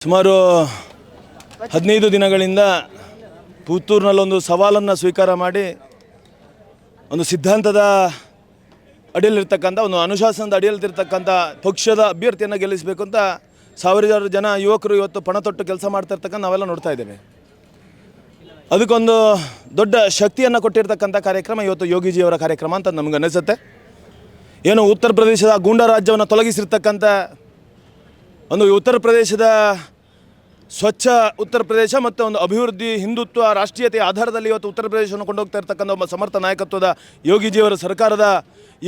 ಸುಮಾರು 15 ದಿನಗಳಿಂದ ಪುತ್ತೂರಿನಲ್ಲೊಂದು ಸವಾಲನ್ನು ಸ್ವೀಕಾರ ಮಾಡಿ ಒಂದು ಸಿದ್ಧಾಂತದ ಅಡಿಯಲ್ಲಿರ್ತಕ್ಕಂಥ ಒಂದು ಅನುಶಾಸನದ ಅಡಿಯಲ್ಲಿರ್ತಕ್ಕಂಥ ಪಕ್ಷದ ಅಭ್ಯರ್ಥಿಯನ್ನು ಗೆಲ್ಲಿಸಬೇಕು ಅಂತ ಸಾವಿರಾರು ಜನ ಯುವಕರು ಇವತ್ತು ಪಣ ತೊಟ್ಟು ಕೆಲಸ ಮಾಡ್ತಾ ಇರ್ತಕ್ಕಂಥ ನಾವೆಲ್ಲ ನೋಡ್ತಾ ಇದ್ದೇವೆ. ಅದಕ್ಕೊಂದು ದೊಡ್ಡ ಶಕ್ತಿಯನ್ನು ಕೊಟ್ಟಿರ್ತಕ್ಕಂಥ ಕಾರ್ಯಕ್ರಮ ಇವತ್ತು ಯೋಗಿಜಿಯವರ ಕಾರ್ಯಕ್ರಮ ಅಂತ ನಮಗೆ ಅನಿಸುತ್ತೆ. ಏನು ಉತ್ತರ ಪ್ರದೇಶದ ಗೂಂಡಾ ರಾಜ್ಯವನ್ನು ತೊಲಗಿಸಿರ್ತಕ್ಕಂಥ ಒಂದು ಉತ್ತರ ಪ್ರದೇಶದ ಸ್ವಚ್ಛ ಉತ್ತರ ಪ್ರದೇಶ ಮತ್ತು ಒಂದು ಅಭಿವೃದ್ಧಿ ಹಿಂದುತ್ವ ರಾಷ್ಟ್ರೀಯತೆಯ ಆಧಾರದಲ್ಲಿ ಇವತ್ತು ಉತ್ತರ ಪ್ರದೇಶವನ್ನು ಕೊಂಡೋಗ್ತಾ ಇರ್ತಕ್ಕಂಥ ಒಬ್ಬ ಸಮರ್ಥ ನಾಯಕತ್ವದ ಯೋಗಿಜಿಯವರ ಸರ್ಕಾರದ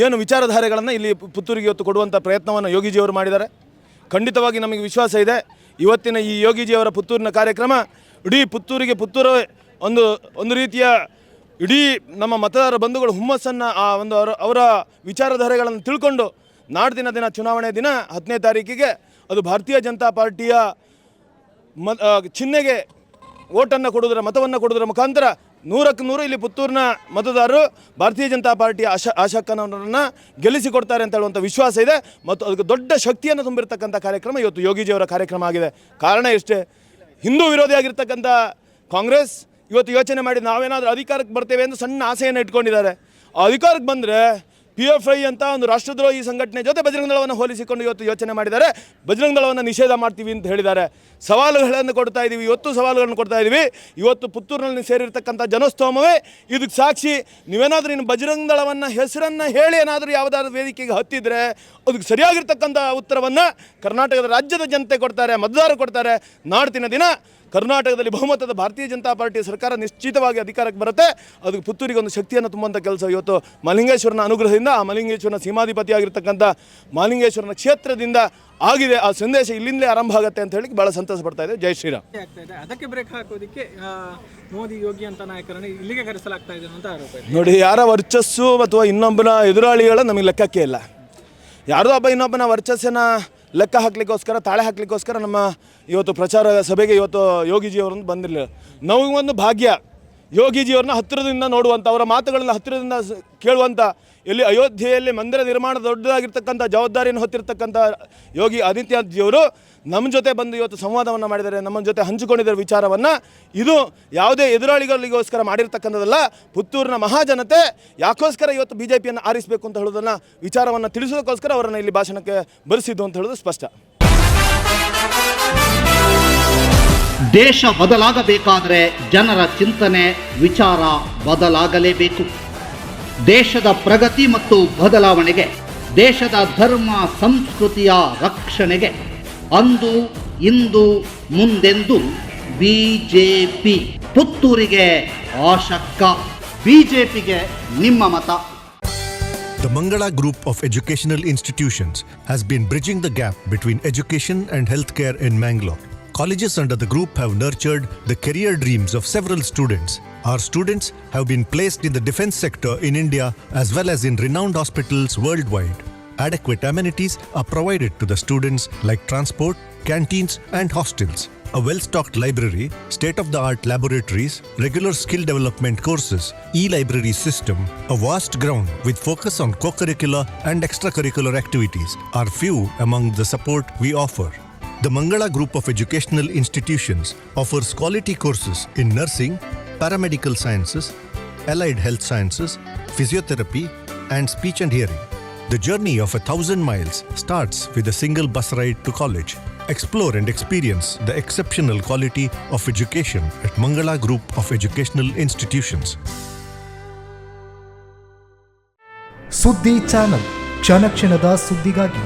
ಏನು ವಿಚಾರಧಾರೆಗಳನ್ನು ಇಲ್ಲಿ ಪುತ್ತೂರಿಗೆ ಇವತ್ತು ಕೊಡುವಂಥ ಪ್ರಯತ್ನವನ್ನು ಯೋಗಿಜಿಯವರು ಮಾಡಿದ್ದಾರೆ. ಖಂಡಿತವಾಗಿ ನಮಗೆ ವಿಶ್ವಾಸ ಇದೆ, ಇವತ್ತಿನ ಈ ಯೋಗಿಜಿಯವರ ಪುತ್ತೂರಿನ ಕಾರ್ಯಕ್ರಮ ಇಡೀ ಪುತ್ತೂರು ಒಂದು ರೀತಿಯ ಇಡೀ ನಮ್ಮ ಮತದಾರ ಬಂಧುಗಳು ಹುಮ್ಮಸ್ಸನ್ನು ಅವರ ವಿಚಾರಧಾರೆಗಳನ್ನು ತಿಳ್ಕೊಂಡು ದಿನ ಚುನಾವಣೆ ದಿನ 10ನೇ ತಾರೀಕಿಗೆ ಅದು ಭಾರತೀಯ ಜನತಾ ಪಾರ್ಟಿಯ ಚಿಹ್ನೆಗೆ ಮತವನ್ನು ಕೊಡುವುದರ ಮುಖಾಂತರ 100ಕ್ಕೆ 100 ಇಲ್ಲಿ ಪುತ್ತೂರಿನ ಮತದಾರರು ಭಾರತೀಯ ಜನತಾ ಪಾರ್ಟಿಯ ಆಶಾಕನವರನ್ನು ಗೆಲ್ಲಿಸಿಕೊಡ್ತಾರೆ ಅಂತ ಹೇಳುವಂಥ ವಿಶ್ವಾಸ ಇದೆ. ಮತ್ತು ಅದಕ್ಕೆ ದೊಡ್ಡ ಶಕ್ತಿಯನ್ನು ತುಂಬಿರ್ತಕ್ಕಂಥ ಕಾರ್ಯಕ್ರಮ ಇವತ್ತು ಯೋಗಿಜಿಯವರ ಕಾರ್ಯಕ್ರಮ ಆಗಿದೆ. ಕಾರಣ ಎಷ್ಟೇ, ಹಿಂದೂ ವಿರೋಧಿಯಾಗಿರ್ತಕ್ಕಂಥ ಕಾಂಗ್ರೆಸ್ ಇವತ್ತು ಯೋಚನೆ ಮಾಡಿ ನಾವೇನಾದರೂ ಅಧಿಕಾರಕ್ಕೆ ಬರ್ತೇವೆ ಎಂದು ಸಣ್ಣ ಆಸೆಯನ್ನು ಇಟ್ಕೊಂಡಿದ್ದಾರೆ. ಆ ಅಧಿಕಾರಕ್ಕೆ ಬಂದರೆ PFI ಅಂತ ಒಂದು ರಾಷ್ಟ್ರದ್ರೋಹಿ ಸಂಘಟನೆ ಜೊತೆ ಬಜರಂಗ ದಳವನ್ನು ಹೋಲಿಸಿಕೊಂಡು ಇವತ್ತು ಯೋಚನೆ ಮಾಡಿದ್ದಾರೆ. ಬಜರಂಗ ದಳವನ್ನು ನಿಷೇಧ ಮಾಡ್ತೀವಿ ಅಂತ ಹೇಳಿದ್ದಾರೆ. ಸವಾಲುಗಳನ್ನು ಕೊಡ್ತಾ ಇದ್ದೀವಿ, ಸವಾಲುಗಳನ್ನು ಕೊಡ್ತಾ ಇದ್ದೀವಿ. ಇವತ್ತು ಪುತ್ತೂರಿನಲ್ಲಿ ಸೇರಿರ್ತಕ್ಕಂಥ ಜನಸ್ತೋಮವೇ ಇದಕ್ಕೆ ಸಾಕ್ಷಿ. ನೀವೇನಾದರೂ ಇನ್ನು ಬಜರಂಗ ದಳವನ್ನು ಹೆಸರನ್ನು ಹೇಳಿ ಏನಾದರೂ ಯಾವುದಾದ್ರೂ ವೇದಿಕೆಗೆ ಹತ್ತಿದ್ರೆ ಅದಕ್ಕೆ ಸರಿಯಾಗಿರ್ತಕ್ಕಂಥ ಉತ್ತರವನ್ನು ಕರ್ನಾಟಕದ ರಾಜ್ಯದ ಜನತೆ ಕೊಡ್ತಾರೆ, ಮತದಾರರು ಕೊಡ್ತಾರೆ. ನಾಡ್ತಿನ ದಿನ ಕರ್ನಾಟಕದಲ್ಲಿ ಬಹುಮತದ ಭಾರತೀಯ ಜನತಾ ಪಾರ್ಟಿಯ ಸರ್ಕಾರ ನಿಶ್ಚಿತವಾಗಿ ಅಧಿಕಾರಕ್ಕೆ ಬರುತ್ತೆ. ಅದಕ್ಕೆ ಪುತ್ತೂರಿಗೆ ಒಂದು ಶಕ್ತಿಯನ್ನು ತುಂಬುವಂಥ ಕೆಲಸ ಇವತ್ತು ಮಲಿಂಗೇಶ್ವರನ ಅನುಗ್ರಹದಿಂದ, ಆ ಮಲಿಂಗೇಶ್ವರನ ಸೀಮಾಧಿಪತಿಯಾಗಿರ್ತಕ್ಕಂಥ ಮಲಿಂಗೇಶ್ವರನ ಕ್ಷೇತ್ರದಿಂದ ಆಗಿದೆ. ಆ ಸಂದೇಶ ಇಲ್ಲಿಂದಲೇ ಆರಂಭ ಆಗುತ್ತೆ ಅಂತ ಹೇಳಿ ಭಾಳ ಸಂತೋಷ ಪಡ್ತಾ ಇದೆ. ಜೈ ಶ್ರೀರಾಮ್. ಅದಕ್ಕೆ ಬ್ರೇಕ್ ಹಾಕೋದಕ್ಕೆ ಮೋದಿ ಯೋಗಿ ಅಂತ ನಾಯಕರನ್ನು ಇಲ್ಲಿಗೆ ಕರೆಸಲಾಗ್ತಾ ಇದೆ ಅಂತ ಆರೋಪ. ನೋಡಿ, ಯಾರ ವರ್ಚಸ್ಸು ಅಥವಾ ಇನ್ನೊಬ್ಬನ ಎದುರಾಳಿಗಳ ನಮಗೆ ಲೆಕ್ಕಕ್ಕೆ ಇಲ್ಲ. ಯಾರೋ ಇನ್ನೊಬ್ಬನ ವರ್ಚಸ್ಸನ್ನು ಲೆಕ್ಕ ಹಾಕಲಿಕ್ಕೋಸ್ಕರ, ತಾಳೆ ಹಾಕಲಿಕ್ಕೋಸ್ಕರ ನಮ್ಮ ಇವತ್ತು ಪ್ರಚಾರ ಸಭೆಗೆ ಇವತ್ತು ಯೋಗಿಜಿಯವರನ್ನು ಬಂದಿರಲಿಲ್ಲ. ನಮಗೊಂದು ಭಾಗ್ಯ, ಯೋಗಿಜಿಯವ್ರನ್ನ ಹತ್ತಿರದಿಂದ ನೋಡುವಂಥ, ಅವರ ಮಾತುಗಳನ್ನು ಹತ್ತಿರದಿಂದ ಕೇಳುವಂಥ, ಇಲ್ಲಿ ಅಯೋಧ್ಯೆಯಲ್ಲಿ ಮಂದಿರ ನಿರ್ಮಾಣ ದೊಡ್ಡದಾಗಿರ್ತಕ್ಕಂಥ ಜವಾಬ್ದಾರಿಯನ್ನು ಹೊತ್ತಿರ್ತಕ್ಕಂಥ ಯೋಗಿ ಆದಿತ್ಯನಾಥ್ಜಿಯವರು ನಮ್ಮ ಜೊತೆ ಬಂದು ಇವತ್ತು ಸಂವಾದವನ್ನು ಮಾಡಿದ್ದಾರೆ, ನಮ್ಮ ಜೊತೆ ಹಂಚಿಕೊಂಡಿದ್ದಾರೆ ವಿಚಾರವನ್ನು. ಇದು ಯಾವುದೇ ಎದುರಾಳಿಗಳಿಗೋಸ್ಕರ ಮಾಡಿರ್ತಕ್ಕಂಥದ್ದಲ್ಲ. ಪುತ್ತೂರಿನ ಮಹಾಜನತೆ ಯಾಕೋಸ್ಕರ ಇವತ್ತು BJPಯನ್ನು ಆರಿಸಬೇಕು ಅಂತ ಹೇಳೋದನ್ನು ವಿಚಾರವನ್ನು ತಿಳಿಸೋದಕ್ಕೋಸ್ಕರ ಅವರನ್ನು ಇಲ್ಲಿ ಭಾಷಣಕ್ಕೆ ಬರೆಸಿದ್ದು ಅಂತ ಹೇಳೋದು ಸ್ಪಷ್ಟ. ದೇಶ ಬದಲಾಗಬೇಕಾದರೆ ಜನರ ಚಿಂತನೆ ವಿಚಾರ ಬದಲಾಗಲೇಬೇಕು. ದೇಶದ ಪ್ರಗತಿ ಮತ್ತು ಬದಲಾವಣೆಗೆ, ದೇಶದ ಧರ್ಮ ಸಂಸ್ಕೃತಿಯ ರಕ್ಷಣೆಗೆ ಅಂದು ಇಂದು ಮುಂದೆಂದು BJP. ಪುತ್ತೂರಿಗೆ ಆಶಕ್ಕ, BJPಗೆ ನಿಮ್ಮ ಮತ. The Mangala Group of Educational Institutions has been bridging the gap between education and healthcare in Mangalore. Colleges under the group have nurtured the career dreams of several students. Our students have been placed in the defense sector in India as well as in renowned hospitals worldwide. Adequate amenities are provided to the students like transport, canteens and hostels. A well-stocked library, state-of-the-art laboratories, regular skill development courses, e-library system, a vast ground with focus on co-curricular and extracurricular activities are few among the support we offer. The Mangala Group of Educational Institutions offers quality courses in nursing, paramedical sciences, allied health sciences, physiotherapy and speech and hearing. The journey of 1,000 miles starts with a single bus ride to college. Explore and experience the exceptional quality of education at Mangala Group of Educational Institutions. ಸುದ್ದಿ channel, ಕ್ಷಣ ಕ್ಷಣದ ಸುದ್ದಿಗಾಗಿ.